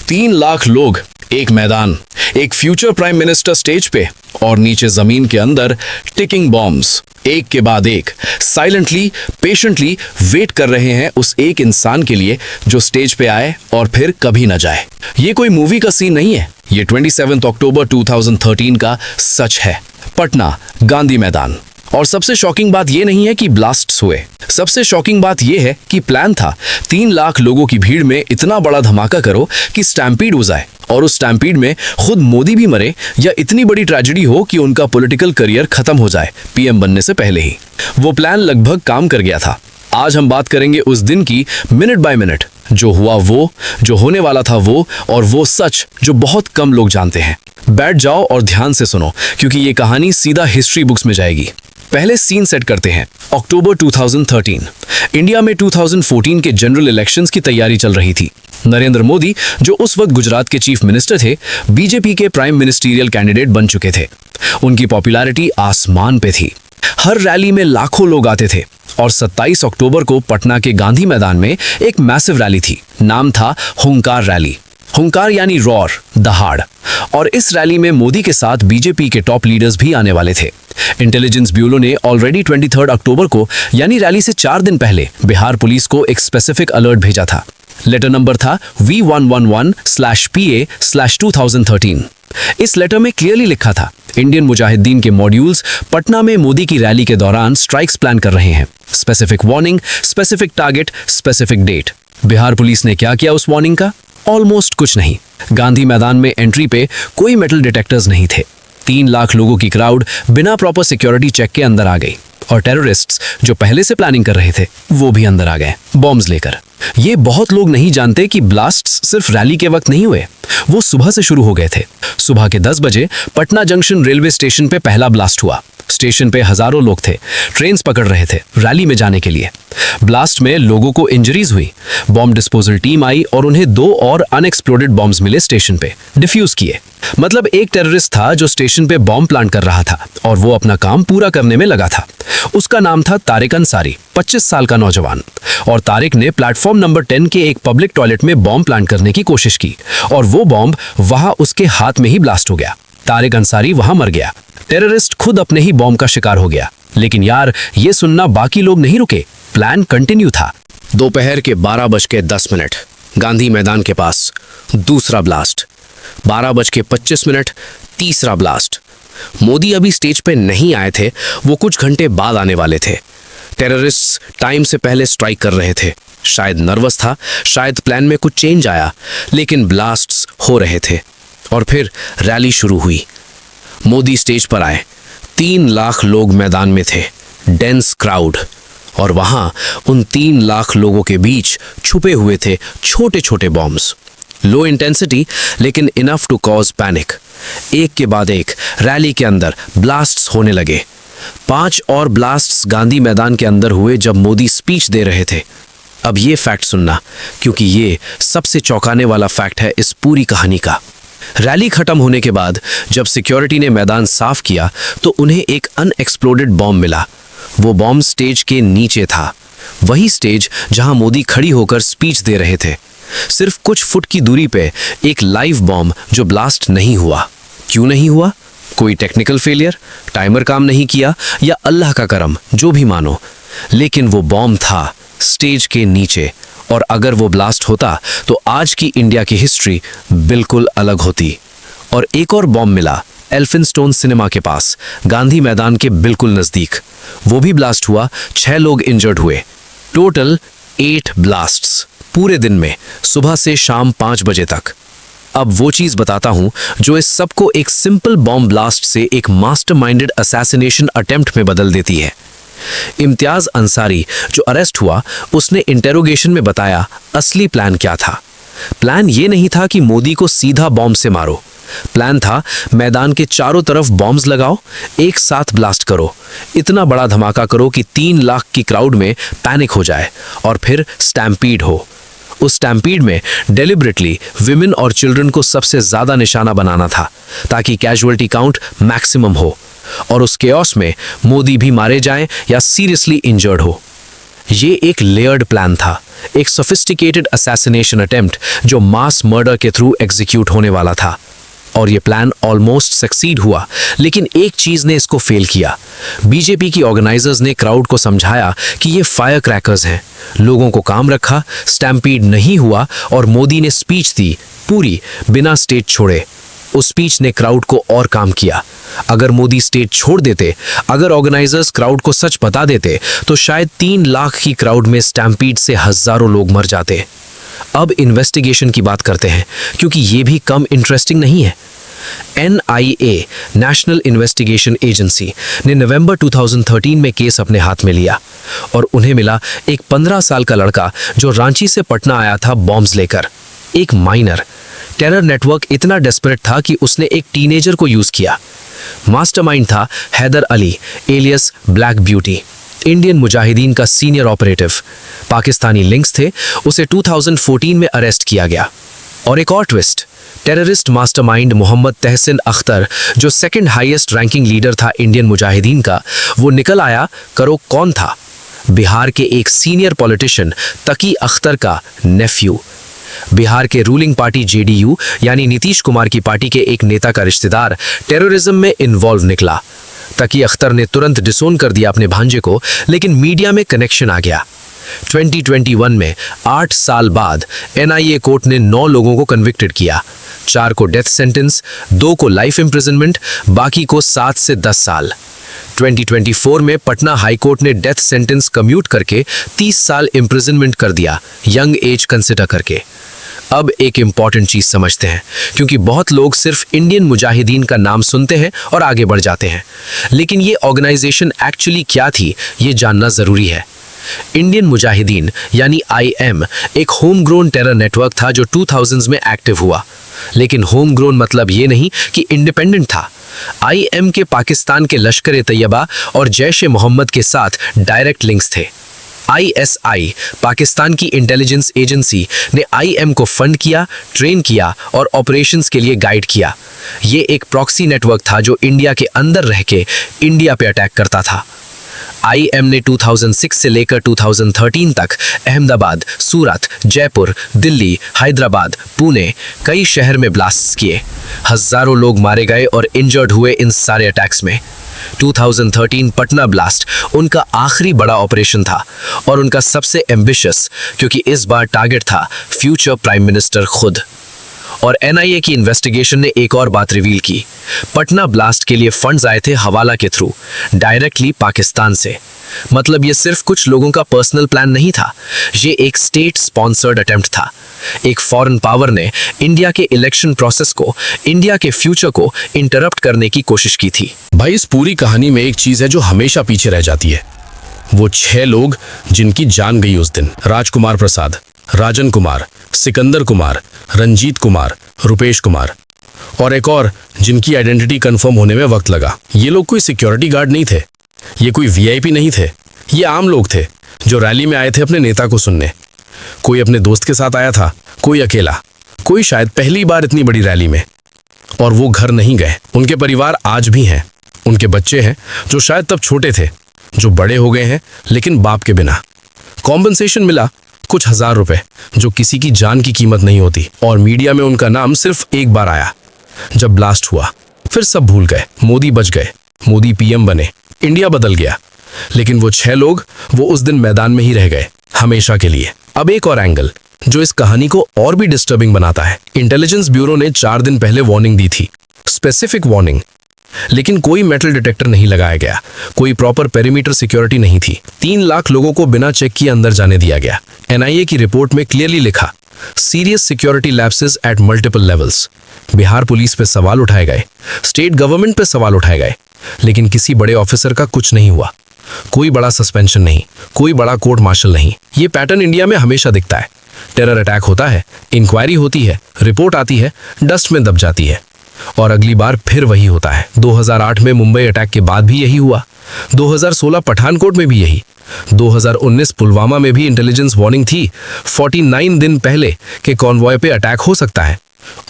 3 लाख लोग, एक मैदान, एक फ्यूचर प्राइम मिनिस्टर स्टेज पे और नीचे जमीन के अंदर टिकिंग बॉम्ब्स एक के बाद एक साइलेंटली पेशेंटली वेट कर रहे हैं उस एक इंसान के लिए जो स्टेज पे आए और फिर कभी न जाए। ये कोई मूवी का सीन नहीं है, ये 27 अक्टूबर 2013 का सच है। पटना गांधी मैदान। और सबसे शॉकिंग बात ये नहीं है कि ब्लास्ट्स हुए, सबसे शॉकिंग बात ये है कि प्लान था 3 लाख लोगों की भीड़ में इतना बड़ा धमाका करो कि स्टैम्पीड हो जाए और उस स्टैम्पीड में खुद मोदी भी मरे या इतनी बड़ी ट्रेजेडी हो कि उनका पॉलिटिकल करियर खत्म हो जाए पीएम बनने से पहले ही। वो प्लान लगभग काम कर गया था। आज हम बात करेंगे उस दिन की मिनट बाय मिनट, जो हुआ वो, जो होने वाला था वो, और वो सच जो बहुत कम लोग जानते हैं। बैठ जाओ और ध्यान से सुनो क्योंकि ये कहानी सीधा हिस्ट्री बुक्स में जाएगी। पहले सीन सेट करते हैं। अक्टूबर 2013, इंडिया में 2014 के जनरल इलेक्शंस की तैयारी चल रही थी। नरेंद्र मोदी, जो उस वक्त गुजरात के चीफ मिनिस्टर थे, बीजेपी के प्राइम मिनिस्टीरियल कैंडिडेट बन चुके थे। उनकी पॉपुलैरिटी आसमान पे थी। हर रैली में लाखों लोग आते थे और 27 अक्टूबर को पटना के गांधी मैदान में एक मैसिव रैली थी। नाम था हुंकार रैली। हुंकार यानी रॉर, दहाड़। और इस रैली में मोदी के साथ बीजेपी के टॉप लीडर्स भी आने वाले थे। इंटेलिजेंस ब्यूरो ने ऑलरेडी 23 अक्टूबर को यानी रैली से 4 दिन पहले बिहार पुलिस को एक स्पेसिफिक अलर्ट भेजा था। लेटर नंबर था V111/PA/2013। इस लेटर में क्लियरली लिखा था, इंडियन मुजाहिदीन के मॉड्यूल्स पटना में मोदी की रैली के दौरान स्ट्राइक्स प्लान कर रहे हैं। Specific warning, specific target, specific date. Bihar police ने क्या किया उस वार्निंग का? ऑलमोस्ट कुछ नहीं। गांधी मैदान में एंट्री पे कोई मेटल डिटेक्टर्स नहीं थे। 3 लाख लोगों की क्राउड बिना प्रॉपर सिक्योरिटी चेक के अंदर आ गई और टेररिस्ट्स जो पहले से प्लानिंग कर रहे थे वो भी अंदर आ गए बॉम्ब्स लेकर। ये बहुत लोग नहीं जानते कि ब्लास्ट्स सिर्फ रैली के वक्त नहीं हुए, वो सुबह से शुरू हो गए थे। सुबह के 10 बजे पटना जंक्शन रेलवे स्टेशन पे पहला ब्लास्ट हुआ। स्टेशन पे हजारों लोग थे, ट्रेन्स पकड़ रहे थे रैली में जाने के लिए। ब्लास्ट में लोगों को इंजरीज हुई। बॉम्ब डिस्पोजल टीम आई और उन्हें 2 और अनएक्सप्लोडेड बॉम्ब्स मिले स्टेशन पे, डिफ्यूज किए। मतलब एक टेररिस्ट था जो स्टेशन पे बॉम्ब प्लांट कर रहा था और वो अपना काम पूरा करने में लगा था। उसका नाम था तारिक अंसारी, 25 साल का नौजवान। और तारिक ने प्लेटफॉर्म नंबर 10 के एक पब्लिक टॉयलेट में बॉम्ब प्लांट करने की कोशिश की और वो बॉम्ब वहां उसके हाथ में ही ब्लास्ट हो गया। तारिक अंसारी वहां मर गया। टेररिस्ट खुद अपने ही बॉम्ब का शिकार हो गया। लेकिन यार, ये सुनना बाकी लोग नहीं रुके, प्लान कंटिन्यू था। दोपहर के 12:10 गांधी मैदान के पास दूसरा ब्लास्ट। 12:25 तीसरा ब्लास्ट। मोदी अभी स्टेज पे नहीं आए थे, वो कुछ घंटे बाद आने वाले थे। टेररिस्ट्स टाइम से पहले स्ट्राइक कर रहे थे। शायद नर्वस था, शायद प्लान में कुछ चेंज आया, लेकिन ब्लास्ट्स हो रहे थे। और फिर रैली शुरू हुई। मोदी स्टेज पर आए। 3 लाख लोग मैदान में थे, डेंस क्राउड। और वहां उन 3 लाख लोगों के बीच छुपे हुए थे छोटे छोटे बॉम्ब्स। लो इंटेंसिटी लेकिन इनफ टू कॉज पैनिक। एक के बाद एक रैली के अंदर ब्लास्ट्स होने लगे। 5 और ब्लास्ट्स गांधी मैदान के अंदर हुए जब मोदी स्पीच दे रहे थे। अब ये फैक्ट सुनना, क्योंकि ये सबसे चौंकाने वाला फैक्ट है इस पूरी कहानी का। रैली खत्म होने के बाद जब सिक्योरिटी ने मैदान साफ किया तो उन्हें एक अनएक्सप्लोडेड बॉम्ब मिला। वो बॉम्ब स्टेज के नीचे था, वही स्टेज जहां मोदी खड़ी होकर स्पीच दे रहे थे। सिर्फ कुछ फुट की दूरी पे एक लाइव बॉम्ब जो ब्लास्ट नहीं हुआ। क्यों नहीं हुआ? कोई टेक्निकल फेलियर, टाइमर काम नहीं किया, या अल्लाह का करम, जो भी मानो, लेकिन वो बॉम्ब था स्टेज के नीचे। और अगर वो ब्लास्ट होता तो आज की इंडिया की हिस्ट्री बिल्कुल अलग होती। और एक और बॉम्ब मिला एल्फिनस्टोन सिनेमा के पास, गांधी मैदान के बिल्कुल नजदीक। वो भी ब्लास्ट हुआ, 6 लोग इंजर्ड हुए। टोटल 8 ब्लास्ट्स पूरे दिन में, सुबह से शाम 5 बजे तक। अब वो चीज बताता हूं जो इस सबको एक सिंपल बॉम्ब ब्लास्ट से एक मास्टरमाइंडेड असैसिनेशन अटेम्प्ट में बदल देती है। इम्तियाज अंसारी जो अरेस्ट हुआ, उसने इंटेरोगेशन में बताया असली प्लान क्या था। प्लान ये नहीं था कि मोदी को सीधा बॉम्ब से मारो। प्लान था मैदान के चारों तरफ बॉम्ब्स लगाओ, एक साथ ब्लास्ट करो, इतना बड़ा धमाका करो कि 3 लाख की क्राउड में पैनिक हो जाए और फिर स्टैम्पीड हो। उस स्टैम्पीड में डेलिबरेटली विमेन और चिल्ड्रन को सबसे ज्यादा निशाना बनाना था ताकि कैजुअलिटी काउंट मैक्सिमम हो और उस केओस में मोदी भी मारे जाएं या सीरियसली इंजर्ड हो। ये एक लेयर्ड प्लान था, एक सोफिस्टिकेटेड असैसिनेशन अटेम्प्ट जो मास मर्डर के थ्रू एग्जीक्यूट होने वाला था। और ये प्लान ऑलमोस्ट सक्सीड हुआ, लेकिन एक चीज ने इसको फेल किया। बीजेपी की ऑर्गेनाइजर्स ने क्राउड को समझाया कि ये फायर क्रैकर्स हैं, लोगों को काम रखा, स्टैम्पीड नहीं हुआ और मोदी ने स्पीच दी पूरी बिना स्टेज छोड़े। उस स्पीच ने क्राउड को और काम किया। अगर मोदी स्टेज छोड़ देते, अगर ऑर्गेनाइजर्स क्राउड को सच बता देते, तो शायद 3 लाख की क्राउड में स्टैम्पीड से हजारों लोग मर जाते। अब इन्वेस्टिगेशन की बात करते हैं, क्योंकि ये भी कम इंटरेस्टिंग नहीं है। NIA नेशनल इन्वेस्टिगेशन एजेंसी ने नवंबर 2013 में केस अपने हाथ में लिया और उन्हें मिला एक 15 साल का लड़का जो रांची से पटना आया था बॉम्ब्स लेकर। एक माइनर। टेरर नेटवर्क इतना डेस्परेट था कि उसने एक टीनेजर को यूज किया। मास्टरमाइंड था Haider Ali alias black beauty, Indian Mujahideen का सीनियर ऑपरेटिव। पाकिस्तानी लिंक्स थे, उसे 2014 में अरेस्ट किया गया। और एक और ट्विस्ट, टेररिस्ट मास्टरमाइंड मोहम्मद तहसीन अख्तर, जो सेकंड हाईएस्ट रैंकिंग लीडर था इंडियन मुजाहिदीन का, वो निकल आया। करो कौन था? बिहार के एक सीनियर पॉलिटिशियन तकी अख्तर का नेफ्यू। बिहार के रूलिंग पार्टी JDU यानी नीतीश कुमार की पार्टी के एक नेता का रिश्तेदार टेररिज्म में इन्वॉल्व निकला। तकी अख्तर ने तुरंत डिसोन कर दिया अपने भांजे को, लेकिन मीडिया में कनेक्शन आ गया। 2021 में 8 साल बाद NIA कोर्ट ने 9 लोगों को कन्विक्टेड किया। 4 को डेथ सेंटेंस, 2 को लाइफ इम्प्रिजनमेंट, बाकी को 7 से 10 साल। 2024 में पटना हाई कोर्ट ने डेथ सेंटेंस कम्यूट करके 30 साल इम्प्रिजनमेंट कर दिया, यंग एज कंसिडर करके। अब एक इंपॉर्टेंट चीज समझते हैं, क्योंकि बहुत लोग सिर्फ इंडियन मुजाहिदीन का नाम सुनते हैं और आगे बढ़ जाते हैं, लेकिन ये ऑर्गेनाइजेशन एक्चुअली क्या थी ये जानना जरूरी है। इंडियन मुजाहिदीन यानी IM एक होम ग्रोन टेरर नेटवर्क था जो 2000s में एक्टिव हुआ। लेकिन होम ग्रोन मतलब ये नहीं कि इंडिपेंडेंट था। IM के पाकिस्तान के लश्कर-ए-तैयबा और जैश-ए-मोहम्मद के साथ डायरेक्ट लिंक्स थे। ISI पाकिस्तान की इंटेलिजेंस एजेंसी ने IM को फंड किया, ट्रेन किया और ऑपरेशंस के लिए गाइड किया। ये एक प्रॉक्सी नेटवर्क था जो इंडिया के अंदर रह के इंडिया पे अटैक करता था। IM ने 2006 से लेकर 2013 तक अहमदाबाद, सूरत, जयपुर, दिल्ली, हैदराबाद, पुणे कई शहर में ब्लास्ट्स किए। हजारों लोग मारे गए और इंजर्ड हुए इन सारे अटैक्स में। 2013 पटना ब्लास्ट उनका आखिरी बड़ा ऑपरेशन था और उनका सबसे एम्बिशियस, क्योंकि इस बार टारगेट था फ्यूचर प्राइम मिनिस्टर खुद। और NIA की इन्वेस्टिगेशन ने एक और बात रिवील की। पटना ब्लास्ट के लिए फंड्स आए थे हवाला के थ्रू, डायरेक्टली पाकिस्तान से। मतलब ये सिर्फ कुछ लोगों का पर्सनल प्लान नहीं था, ये एक स्टेट स्पॉन्सर्ड अटेम्प्ट था। एक फॉरेन पावर ने इंडिया के इलेक्शन प्रोसेस को, इंडिया के फ्यूचर को इंटरप्ट करने की कोशिश की थी। भाई, इस पूरी कहानी में एक चीज है जो हमेशा पीछे रह जाती है। वो 6 लोग जिनकी जान गई उस दिन। राजकुमार प्रसाद, राजन कुमार, सिकंदर कुमार, रंजीत कुमार, रुपेश कुमार और एक और जिनकी आइडेंटिटी कंफर्म होने में वक्त लगा। ये लोग कोई सिक्योरिटी गार्ड नहीं थे, ये कोई VIP नहीं थे, ये आम लोग थे जो रैली में आए थे अपने नेता को सुनने। कोई अपने दोस्त के साथ आया था, कोई अकेला, कोई शायद पहली बार इतनी बड़ी रैली में। और वो घर नहीं गए। उनके परिवार आज भी हैं, उनके बच्चे हैं जो शायद तब छोटे थे, जो बड़े हो गए हैं लेकिन बाप के बिना। कॉम्पनसेशन मिला कुछ हजार रुपए, जो किसी की जान की कीमत नहीं होती। और मीडिया में उनका नाम सिर्फ एक बार आया, जब ब्लास्ट हुआ। फिर सब भूल गए। मोदी बच गए, मोदी PM बने, इंडिया बदल गया। लेकिन वो 6 लोग वो उस दिन मैदान में ही रह गए, हमेशा के लिए। अब एक और एंगल जो इस कहानी को और भी डिस्टर्बिंग बनाता है। इंटेलिजेंस ब्यूरो ने 4 दिन पहले वार्निंग दी थी, स्पेसिफिक वार्निंग, लेकिन कोई मेटल डिटेक्टर नहीं लगाया गया, कोई प्रॉपर पेरीमीटर सिक्योरिटी नहीं थी। 3 लाख लोगों को बिना चेक किए अंदर जाने दिया गया। NIA की रिपोर्ट में क्लियरली लिखा, serious security lapses at multiple levels. Bihar police पे सवाल उठाए गए, स्टेट गवर्नमेंट पे सवाल उठाए गए, लेकिन किसी बड़े ऑफिसर का कुछ नहीं हुआ। कोई बड़ा सस्पेंशन नहीं, कोई बड़ा कोर्ट मार्शल नहीं। ये पैटर्न इंडिया में हमेशा दिखता है। टेरर अटैक होता है, इंक्वायरी होती है, रिपोर्ट आती है, डस्ट में दब जाती है, और अगली बार फिर वही होता है। 2008 में मुंबई अटैक के बाद भी यही हुआ, 2016 पठानकोट में भी यही, 2019 पुलवामा में भी इंटेलिजेंस वार्निंग थी 49 दिन पहले कि कॉन्वॉय पे अटैक हो सकता है,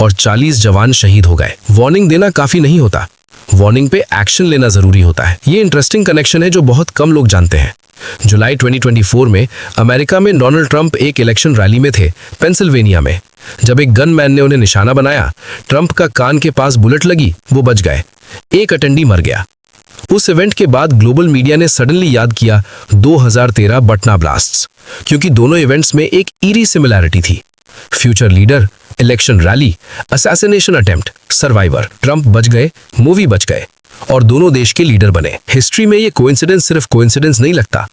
और 40 जवान शहीद हो गए। वार्निंग देना काफी नहीं होता, वार्निंग पे एक्शन लेना जरूरी होता है। ये इंटरेस्टिंग कनेक्शन है जो बहुत कम लोग जानते हैं। जुलाई 2024 में अमेरिका में डोनाल्ड ट्रंप एक इलेक्शन रैली में थे पेंसिल्वेनिया में। जब एक गनमैन ने उन्हें निशाना बनाया, ट्रंप का कान के पास बुलेट लगी, वो बच गए। एक अटेंडी मर गया। उस इवेंट के बाद ग्लोबल मीडिया ने सडनली याद किया 2013 बटना ब्लास्ट्स, क्योंकि दोनों इवेंट्स में एक ईरी सिमिलैरिटी थी। Future leader, election rally, assassination attempt, survivor. Trump बच गए, मोदी बच गए और दोनों देश के लीडर बने। हिस्ट्री में ये कोइंसिडेंस सिर्फ कोइंसिडेंस नहीं लगता।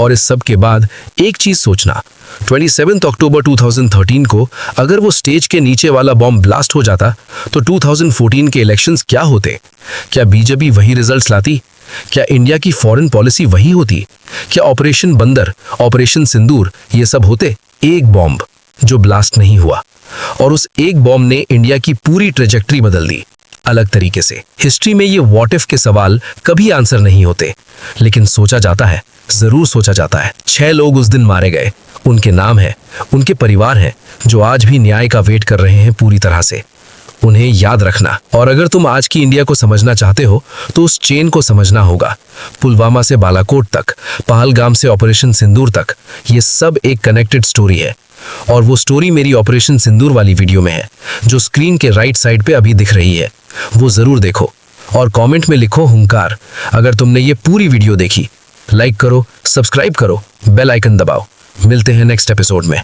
और इस सब के बाद एक चीज सोचना, 27 अक्टूबर 2013 को अगर वो स्टेज के नीचे वाला बॉम्ब ब्लास्ट हो जाता तो 2014 के इलेक्शंस क्या होते? क्या बीजेपी वही रिजल्ट्स लाती? क्या इंडिया की फॉरेन पॉलिसी वही होती? क्या ऑपरेशन बंदर, ऑपरेशन सिंदूर ये सब होते? एक बॉम्ब जो ब्लास्ट नहीं हुआ, और उस एक बॉम्ब ने इंडिया की पूरी ट्रेजेक्ट्री बदल दी अलग तरीके से। हिस्ट्री में ये व्हाट इफ के सवाल कभी आंसर नहीं होते, लेकिन सोचा जाता है, जरूर सोचा जाता है। 6 लोग उस दिन मारे गए, उनके नाम है, उनके परिवार हैं जो आज भी न्याय का वेट कर रहे हैं पूरी तरह से। उन्हें याद रखना। और अगर तुम आज की इंडिया को समझना चाहते हो तो उस चेन को समझना होगा। पुलवामा से बालाकोट तक, पहलगाम से ऑपरेशन सिंदूर तक, ये सब एक कनेक्टेड स्टोरी है। और वो स्टोरी मेरी ऑपरेशन सिंदूर वाली वीडियो में है, जो स्क्रीन के राइट साइड पे अभी दिख रही है। वो जरूर देखो और कमेंट में लिखो हुंकार अगर तुमने ये पूरी वीडियो देखी। लाइक करो, सब्सक्राइब करो, बेल आइकन दबाओ। मिलते हैं नेक्स्ट एपिसोड में।